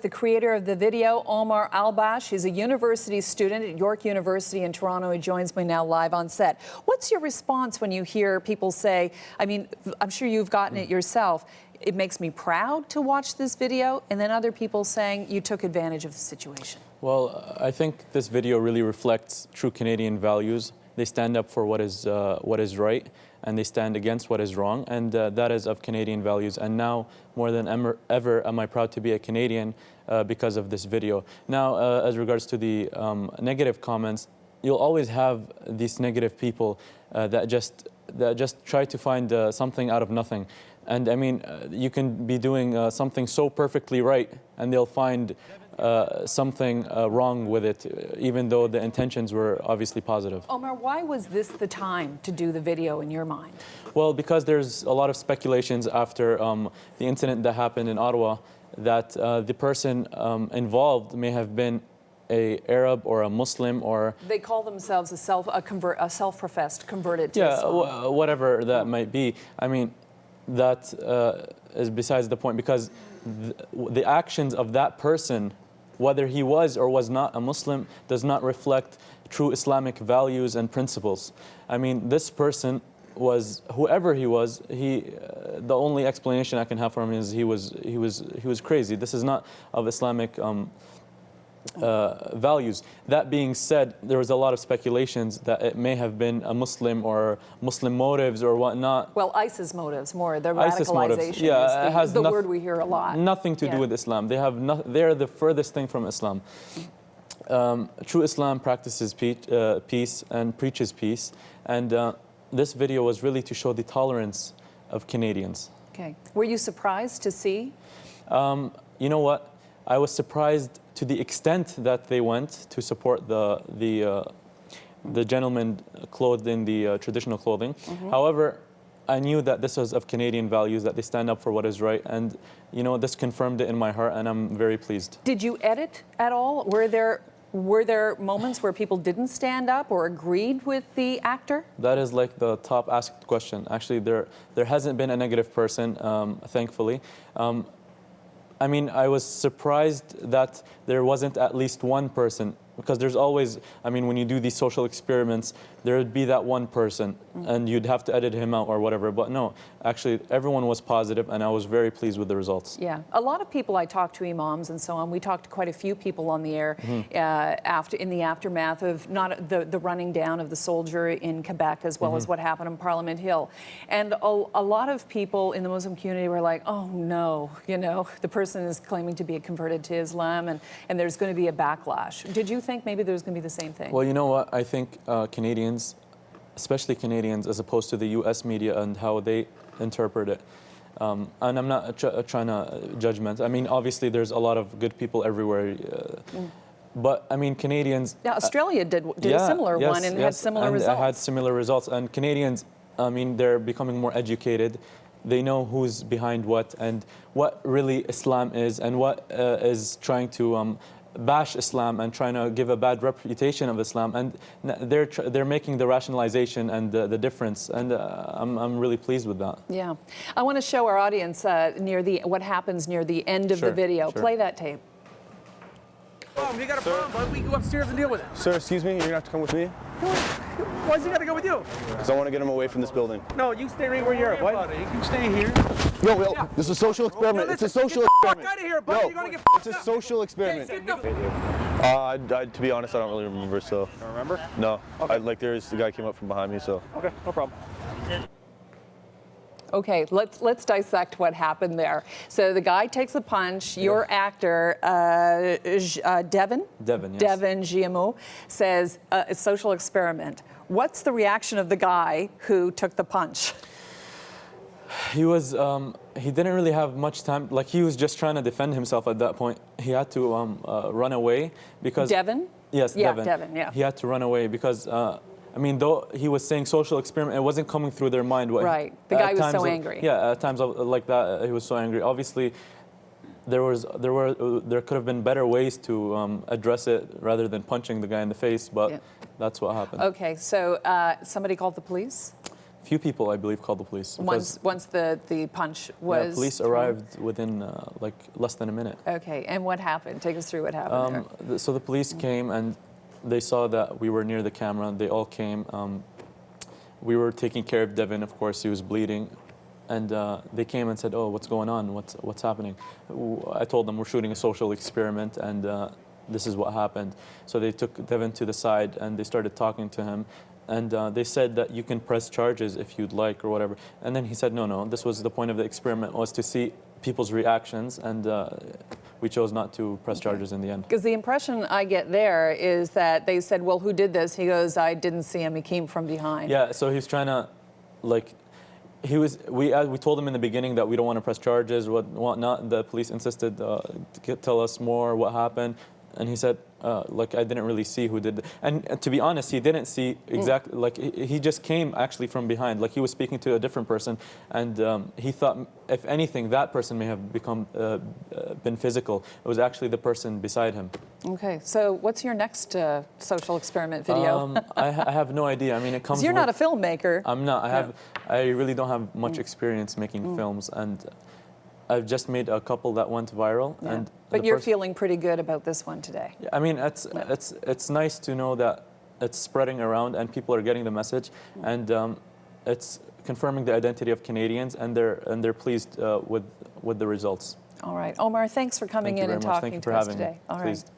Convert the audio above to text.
The creator of the video, Omar Albach, is a university student at York University in Toronto. He joins me now live on set. What's your response when you hear people say, I mean, I'm sure you've gotten it yourself, it makes me proud to watch this video, and then other people saying you took advantage of the situation? Well, I think this video really reflects true Canadian values. They stand up for what is right, and they stand against what is wrong, and that is of Canadian values. And now, more than ever, am I proud to be a Canadian because of this video. Now, as regards to the negative comments, you'll always have these negative people that just try to find something out of nothing. And I mean, you can be doing something so perfectly right, and they'll find something wrong with it, even though the intentions were obviously positive. Omar, why was this the time to do the video in your mind? Well, because there's a lot of speculations after the incident that happened in Ottawa that the person involved may have been an Arab or a Muslim, or they call themselves a self-professed converted to Islam. Whatever that might be. I mean, that is besides the point, because the actions of that person, whether he was or was not a Muslim, does not reflect true Islamic values and principles. I mean, this person was, whoever he was, the only explanation I can have for him is he was crazy. This is not of Islamic values. That being said, there was a lot of speculations that it may have been a Muslim or Muslim motives or whatnot. Well, ISIS motives, more the radicalization. Yeah, it has the word we hear a lot. Nothing to do with Islam. They're the furthest thing from Islam. True Islam practices peace and preaches peace, and this video was really to show the tolerance of Canadians. Okay. Were you surprised to see? You know what? I was surprised to the extent that they went to support the gentleman clothed in the traditional clothing. Mm-hmm. However, I knew that this was of Canadian values, that they stand up for what is right, and you know, this confirmed it in my heart, and I'm very pleased. Did you edit at all? Were there moments where people didn't stand up or agreed with the actor? That is like the top asked question. Actually, there hasn't been a negative person, thankfully. I mean, I was surprised that there wasn't at least one person, because there's always, I mean, when you do these social experiments, there would be that one person, and you'd have to edit him out or whatever. But no, actually, everyone was positive, and I was very pleased with the results. Yeah, a lot of people I talked to, imams and so on, we talked to quite a few people on the air in the aftermath of not the running down of the soldier in Quebec, as well as what happened on Parliament Hill. And a lot of people in the Muslim community were like, oh no, you know, the person is claiming to be converted to Islam, and there's going to be a backlash. Did you think maybe there's going to be the same thing? Well, you know what? I think Canadians, especially Canadians, as opposed to the U.S. media and how they interpret it. And I'm not trying to judgment. I mean, obviously, there's a lot of good people everywhere. But, I mean, Canadians... Yeah, Australia did a similar one and had similar results. Had similar results. And Canadians, I mean, they're becoming more educated. They know who's behind what and what really Islam is, and what is trying to bash Islam and trying to give a bad reputation of Islam, and they're making the rationalization and the difference, and I'm really pleased with that. Yeah, I want to show our audience what happens near the end of the video. Play that tape. You got a problem, bud. We can go upstairs and deal with it. Sir, excuse me. You're gonna have to come with me. Why's he got to go with you? Because I want to get him away from this building. No, you stay right where you're at, bud. You can stay here. Yo, this is a social experiment. It's a social experiment. Get the fuck out of here, bud. You're gonna get it's a social experiment. To be honest, I don't really remember. So. Don't remember? No. Okay. The guy came up from behind me. So. Okay, no problem. Okay, let's dissect what happened there. So the guy takes a punch. Your actor, Devin GMO, says a social experiment. What's the reaction of the guy who took the punch? He was, he didn't really have much time. Like, he was just trying to defend himself at that point. He had to run away because... Devin? Yes, yeah, Devin. Devin, yeah. He had to run away because... I mean, though he was saying social experiment, it wasn't coming through their mind. Right. The guy was so angry. Yeah, at times like that, he was so angry. Obviously, there could have been better ways to address it rather than punching the guy in the face, but that's what happened. Okay, so somebody called the police? few people, I believe, called the police. Once the punch was police thrown. arrived within like less than a minute. Okay, and what happened? Take us through what happened there. So the police came and they saw that we were near the camera. They all came. We were taking care of Devin, of course, he was bleeding. And they came and said, "Oh, what's going on? What's happening?" I told them we're shooting a social experiment, and this is what happened. So they took Devin to the side and they started talking to him, and they said that you can press charges if you'd like or whatever. And then he said, "No, this was the point of the experiment, was to see people's reactions, and we chose not to press charges in the end." Because the impression I get there is that they said, "Well, who did this?" He goes, "I didn't see him. He came from behind." Yeah, so he's trying to, like. We told him in the beginning that we don't want to press charges or whatnot. The police insisted to tell us more what happened, and he said, like, I didn't really see who did it. And to be honest, he didn't see exactly, like, he just came actually from behind. Like, he was speaking to a different person, and he thought, if anything, that person may have been physical. It was actually the person beside him. Okay, so what's your next social experiment video? I have no idea. I mean, it comes. You're not a filmmaker. I'm not. I really don't have much experience making films, and I've just made a couple that went viral. Yeah. And but you're feeling pretty good about this one today. Yeah, I mean, it's nice to know that it's spreading around and people are getting the message, and it's confirming the identity of Canadians, and they're pleased with the results. All right, Omar, thanks for coming in and talking to us today. All right.